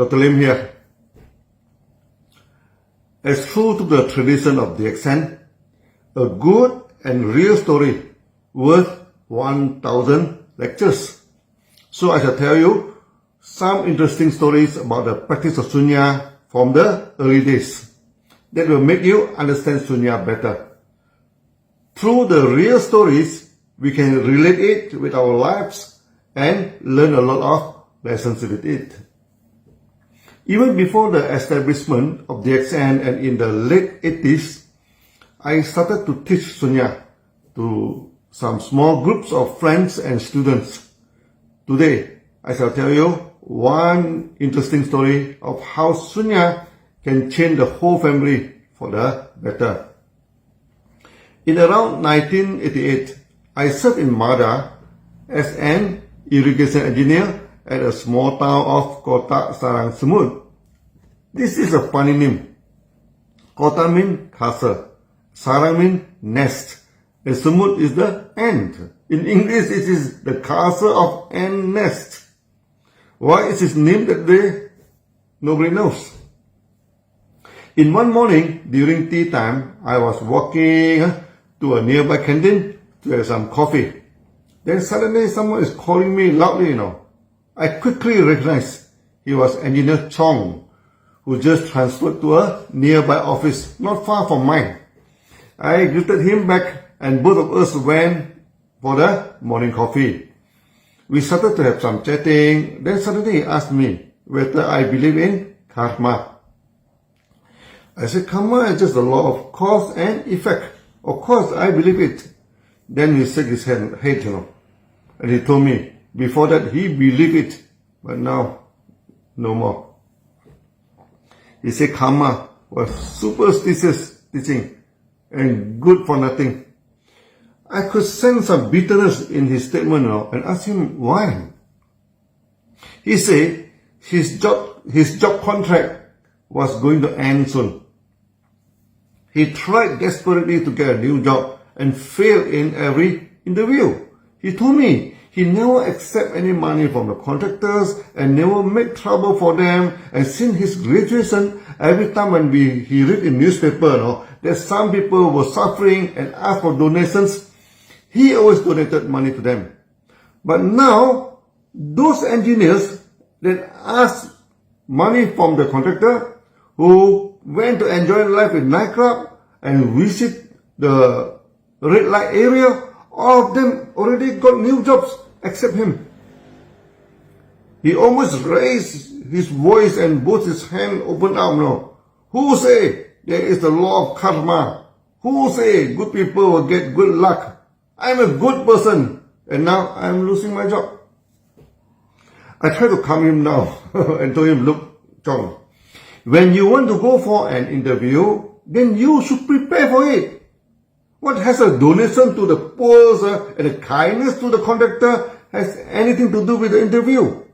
Dr. Lim here. As true to the tradition of DXN, a good and real story worth 1,000 lectures. So I shall tell you some interesting stories about the practice of Sunya from the early days that will make you understand Sunya better. Through the real stories, we can relate it with our lives and learn a lot of lessons with it. Even before the establishment of DXN and in the late 80s, I started to teach Sunya to some small groups of friends and students. Today, I shall tell you one interesting story of how Sunya can change the whole family for the better. In around 1988, I served in Mada as an irrigation engineer at a small town of Kota Sarang Semut. This is a funny name. Kota means castle, Sarang means nest, and Semut is the ant. In English, it is the castle of ant nest. Why is it named that way? Nobody knows. In one morning, during tea time, I was walking to a nearby canteen to have some coffee. Then suddenly someone is calling me loudly, I quickly recognized he was Engineer Chong, who just transferred to a nearby office not far from mine. I greeted him back and both of us went for the morning coffee. We started to have some chatting. Then suddenly he asked me whether I believe in karma. I said, karma is just the law of cause and effect. Of course, I believe it. Then he shook his head, and he told me before that he believed it, but now, no more. He said karma was superstitious teaching and good for nothing. I could sense some bitterness in his statement and asked him why. He said his job contract was going to end soon. He tried desperately to get a new job and failed in every interview. He told me he never accept any money from the contractors and never make trouble for them. And since his graduation, every time when he read in newspaper that some people were suffering and asked for donations, he always donated money to them. But now, those engineers that asked money from the contractor, who went to enjoy life in nightclub and visit the red light area, all of them already got new jobs except him. He almost raised his voice and both his hand opened up. Who say there is the law of karma? Who say good people will get good luck? I'm a good person and now I'm losing my job. I tried to calm him down and told him, look, Chong, when you want to go for an interview, then you should prepare for it. What has a donation to the poor and a kindness to the contractor has anything to do with the interview?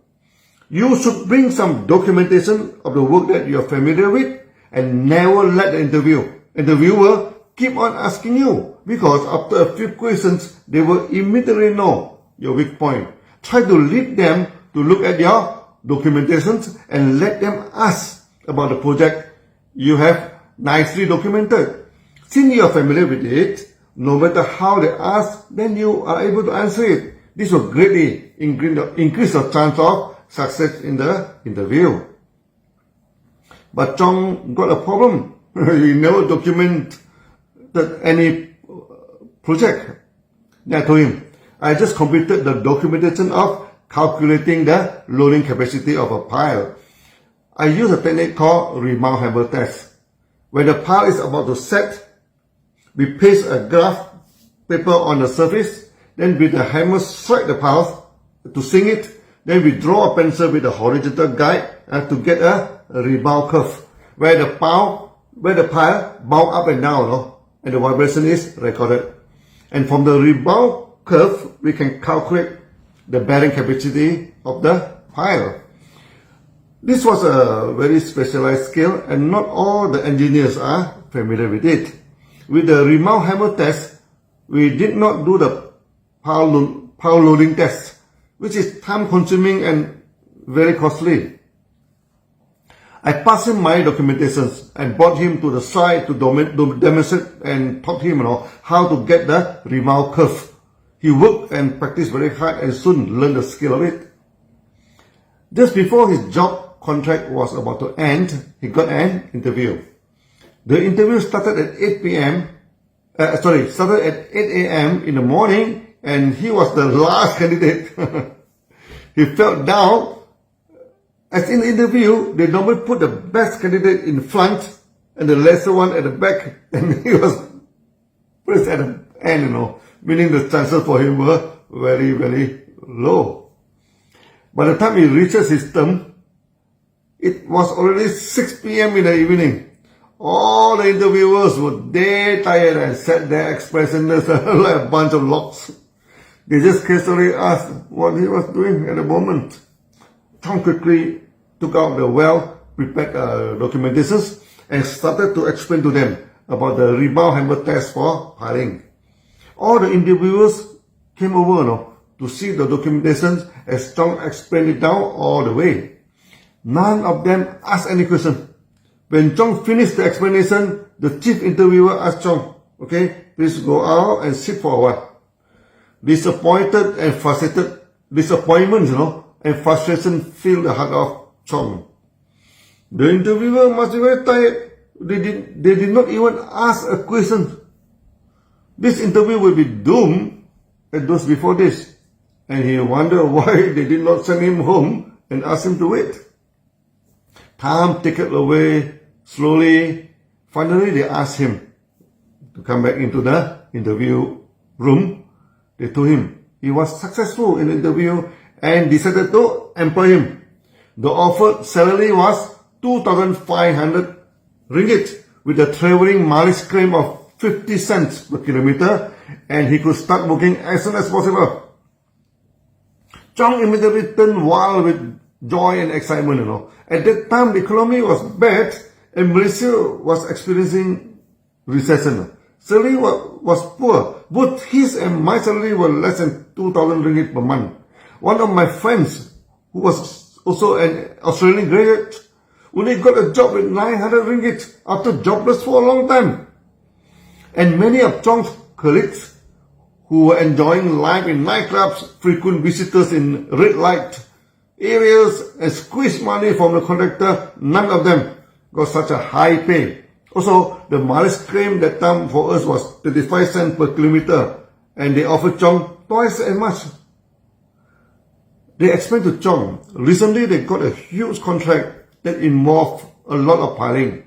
You should bring some documentation of the work that you are familiar with and never let the interviewer keep on asking you, because after a few questions, they will immediately know your weak point. Try to lead them to look at your documentations and let them ask about the project you have nicely documented. Since you are familiar with it, no matter how they ask, then you are able to answer it. This will greatly increase the chance of success in the interview. But Chong got a problem. He never documented any project. Then I told him, I just completed the documentation of calculating the loading capacity of a pile. I use a technique called rebound hammer test. When the pile is about to set, we paste a graph paper on the surface, then with the hammer strike the pile to sink it, then we draw a pencil with a horizontal guide to get a rebound curve, where the pile bounce up and down, and the vibration is recorded. And from the rebound curve, we can calculate the bearing capacity of the pile. This was a very specialized skill and not all the engineers are familiar with it. With the rebound hammer test, we did not do the pile loading test, which is time consuming and very costly. I passed him my documentations and brought him to the site to demonstrate and taught him, how to get the rebound curve. He worked and practiced very hard and soon learned the skill of it. Just before his job contract was about to end, he got an interview. The interview started at 8 a.m. in the morning, and he was the last candidate. He felt down. As in the interview, they normally put the best candidate in front and the lesser one at the back, and he was placed at the end, meaning the chances for him were very, very low. By the time he reaches his term, it was already 6 p.m. in the evening. All the interviewers were dead tired and sat there expressionless like a bunch of logs. They just casually asked what he was doing at the moment. Tom quickly took out the well-prepared documentations and started to explain to them about the rebound hammer test for hiring. All the interviewers came over to see the documentations as Tom explained it down all the way. None of them asked any question. When Chong finished the explanation, the chief interviewer asked Chong, okay, please go out and sit for a while. Disappointment and frustration filled the heart of Chong. The interviewer must be very tired. They did not even ask a question. This interview will be doomed as those before this. And he wondered why they did not send him home and ask him to wait. Time ticked away slowly. Finally, they asked him to come back into the interview room. They told him he was successful in the interview and decided to employ him. The offered salary was 2,500 ringgit with a traveling mileage claim of 50 cents per kilometer, and he could start working as soon as possible. Chong immediately turned wild with joy and excitement, At that time, the economy was bad and Malaysia was experiencing recession. Salary was poor. Both his and my salary were less than 2,000 ringgit per month. One of my friends, who was also an Australian graduate, only got a job with 900 ringgit after jobless for a long time. And many of Chong's colleagues who were enjoying life in nightclubs, frequent visitors in red light areas, and squeezed money from the contractor, none of them got such a high pay. Also, the mileage claim that time for us was 35 cents per kilometer, and they offered Chong twice as much. They explained to Chong, recently they got a huge contract that involved a lot of piling.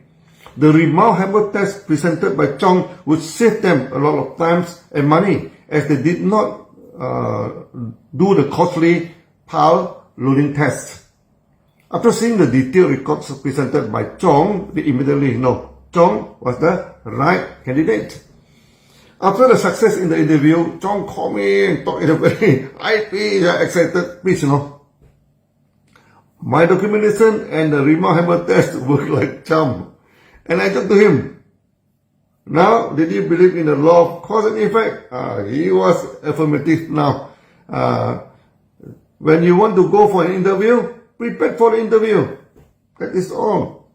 The rebound hammer test presented by Chong would save them a lot of time and money, as they did not do the costly pile loading test. After seeing the detailed records presented by Chong, they immediately know Chong was the right candidate. After the success in the interview, Chong called me and talked in a very excited pitch, My documentation and the rebound hammer test worked like charm. And I said to him, now, did you believe in the law of cause and effect? He was affirmative now. When you want to go for an interview, prepare for the interview. That is all.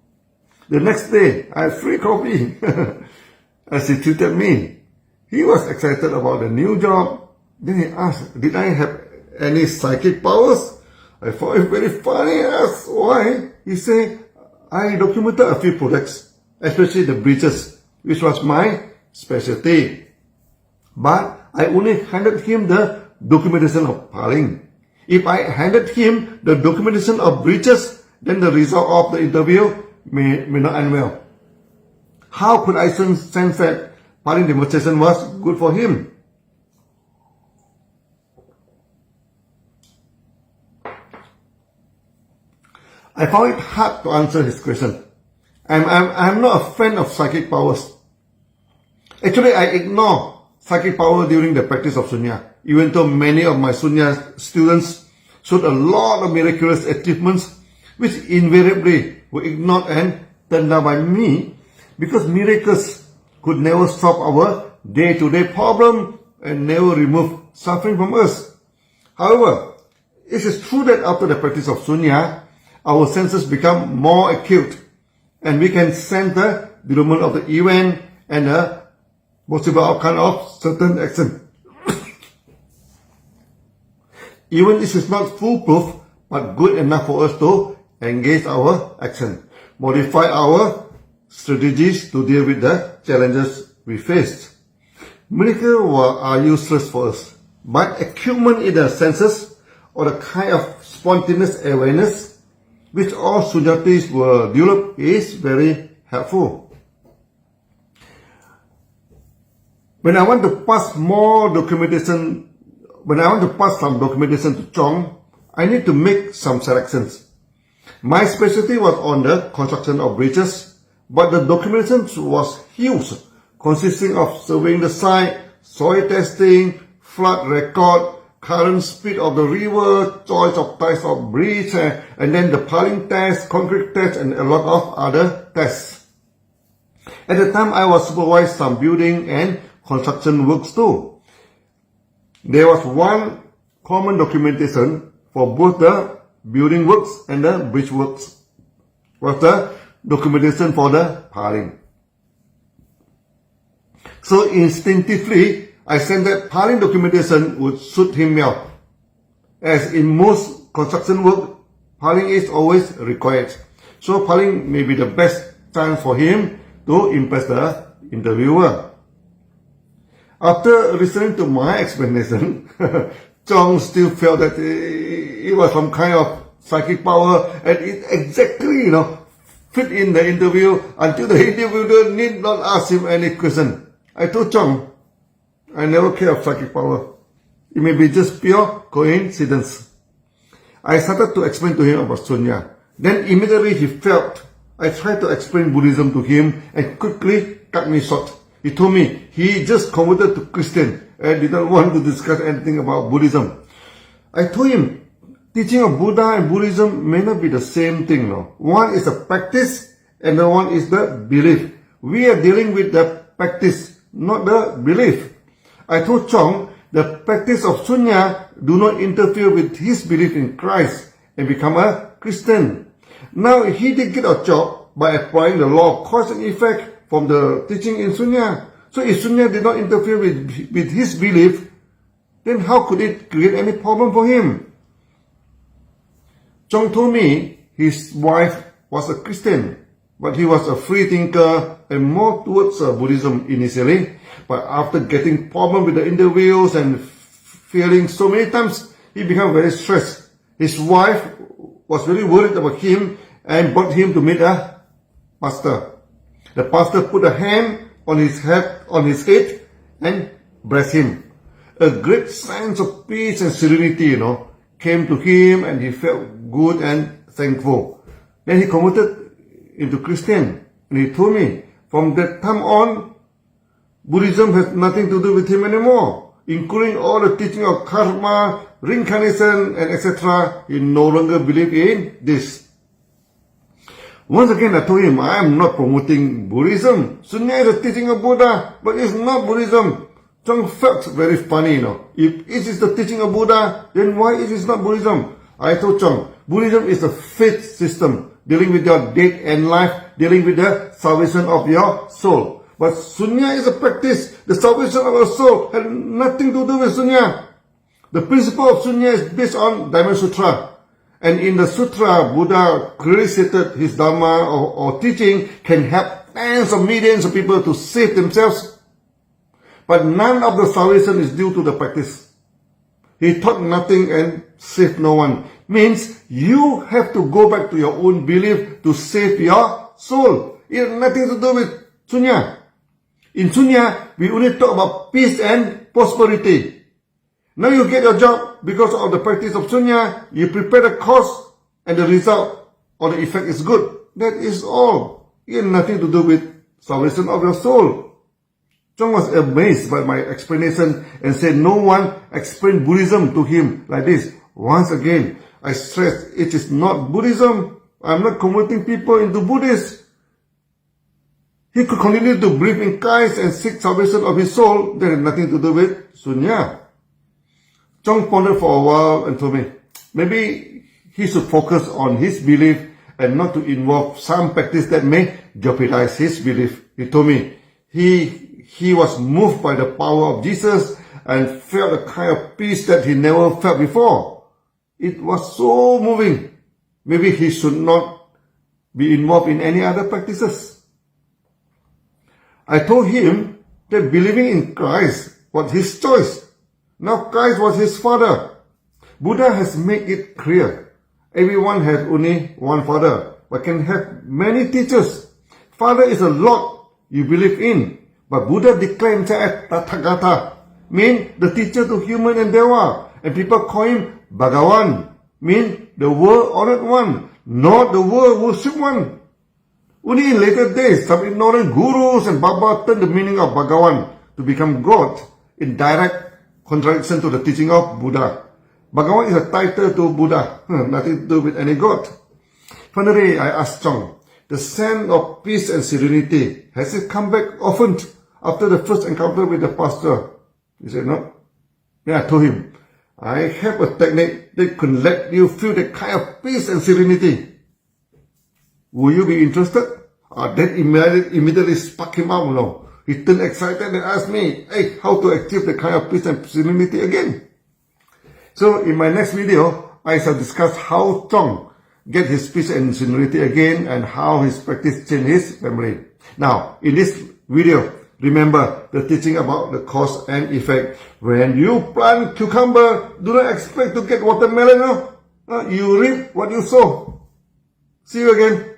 The next day, I had free coffee. As he treated me, he was excited about the new job. Then he asked, did I have any psychic powers? I found it very funny. I asked why. He said, I documented a few products, especially the breeches, which was my specialty. But I only handed him the documentation of piling. If I handed him the documentation of breeches, then the result of the interview may not end well. How could I sense that piling demonstration was good for him? I found it hard to answer his question. I'm not a fan of psychic powers. Actually, I ignore psychic power during the practice of Sunya, even though many of my Sunya students showed a lot of miraculous achievements, which invariably were ignored and turned down by me, because miracles could never solve our day-to-day problem and never remove suffering from us. However, it is true that after the practice of Sunya, our senses become more acute, and we can sense the development of the event and the possible outcome of certain action. Even this is not foolproof, but good enough for us to engage our action, modify our strategies to deal with the challenges we faced. Miracles are useless for us, but acumen in the senses or the kind of spontaneous awareness which all Sunyatis were developed is very helpful. When I want to pass some documentation to Chong, I need to make some selections. My specialty was on the construction of bridges, but the documentation was huge, consisting of surveying the site, soil testing, flood record, current speed of the river, choice of types of bridge, and then the piling test, concrete test, and a lot of other tests. At the time, I was supervised some building and construction works too. There was one common documentation for both the building works and the bridge works, was the documentation for the piling. So instinctively, I said that piling documentation would suit him well. As in most construction work, piling is always required. So piling may be the best chance for him to impress the interviewer. After listening to my explanation, Chong still felt that it was some kind of psychic power and it exactly, fit in the interview until the interviewer need not ask him any question. I told Chong, I never care of psychic power. It may be just pure coincidence. I started to explain to him about Sunya. Then immediately he felt I tried to explain Buddhism to him and quickly cut me short. He told me he just converted to Christian and did not want to discuss anything about Buddhism. I told him, teaching of Buddha and Buddhism may not be the same thing. No. One is a practice and the one is the belief. We are dealing with the practice, not the belief. I told Chong, the practice of Sunya do not interfere with his belief in Christ and become a Christian. Now he did get a job by applying the law of cause and effect from the teaching in Sunya. So if Sunya did not interfere with his belief, then how could it create any problem for him? Chong told me his wife was a Christian, but he was a free thinker and more towards Buddhism initially. But after getting problem with the interviews and failing so many times, he became very stressed. His wife was very worried about him and brought him to meet a pastor. The pastor put a hand on his head and blessed him. A great sense of peace and serenity, came to him and he felt good and thankful. Then he converted into Christian and he told me from that time on, Buddhism has nothing to do with him anymore, including all the teaching of karma, reincarnation, and etc. He no longer believes in this. Once again, I told him, I am not promoting Buddhism. Sunya is a teaching of Buddha, but it's not Buddhism. Chong felt very funny, If it is the teaching of Buddha, then why it is not Buddhism? I told Chong, Buddhism is a faith system, dealing with your death and life, dealing with the salvation of your soul. But Sunya is a practice. The salvation of our soul has nothing to do with Sunya. The principle of Sunya is based on Diamond Sutra. And in the Sutra, Buddha clearly stated his Dharma or teaching can help tens of millions of people to save themselves. But none of the salvation is due to the practice. He taught nothing and saved no one. Means you have to go back to your own belief to save your soul. It has nothing to do with Sunya. In Sunya, we only talk about peace and prosperity. Now you get your job because of the practice of Sunya, you prepare the course and the result or the effect is good. That is all. It has nothing to do with salvation of your soul. Chong was amazed by my explanation and said no one explained Buddhism to him like this. Once again, I stressed it is not Buddhism. I am not converting people into Buddhists. He could continue to believe in Christ and seek salvation of his soul. That had nothing to do with Sunya. Chong pondered for a while and told me, maybe he should focus on his belief and not to involve some practice that may jeopardize his belief. He told me he was moved by the power of Jesus and felt a kind of peace that he never felt before. It was so moving. Maybe he should not be involved in any other practices. I told him that believing in Christ was his choice. Now Christ was his father. Buddha has made it clear. Everyone has only one father, but can have many teachers. Father is a Lord you believe in, but Buddha declared himself as Tathagata, mean the teacher to human and Deva, and people call him Bhagawan, mean the world honored one, not the world worship one. Only in later days, some ignorant gurus and Baba turned the meaning of Bhagawan to become God in direct contradiction to the teaching of Buddha. Bhagawan is a title to Buddha, nothing to do with any God. Finally, I asked Chong, the sense of peace and serenity, has it come back often after the first encounter with the pastor? He said, no. Then I told him, I have a technique that could let you feel the kind of peace and serenity. Will you be interested? That immediately sparked him up, no. He turned excited and asked me, hey, how to achieve the kind of peace and serenity again. So in my next video, I shall discuss how Chong get his peace and serenity again and how his practice changed his family. Now, in this video, remember the teaching about the cause and effect. When you plant cucumber, do not expect to get watermelon. No? You reap what you sow. See you again.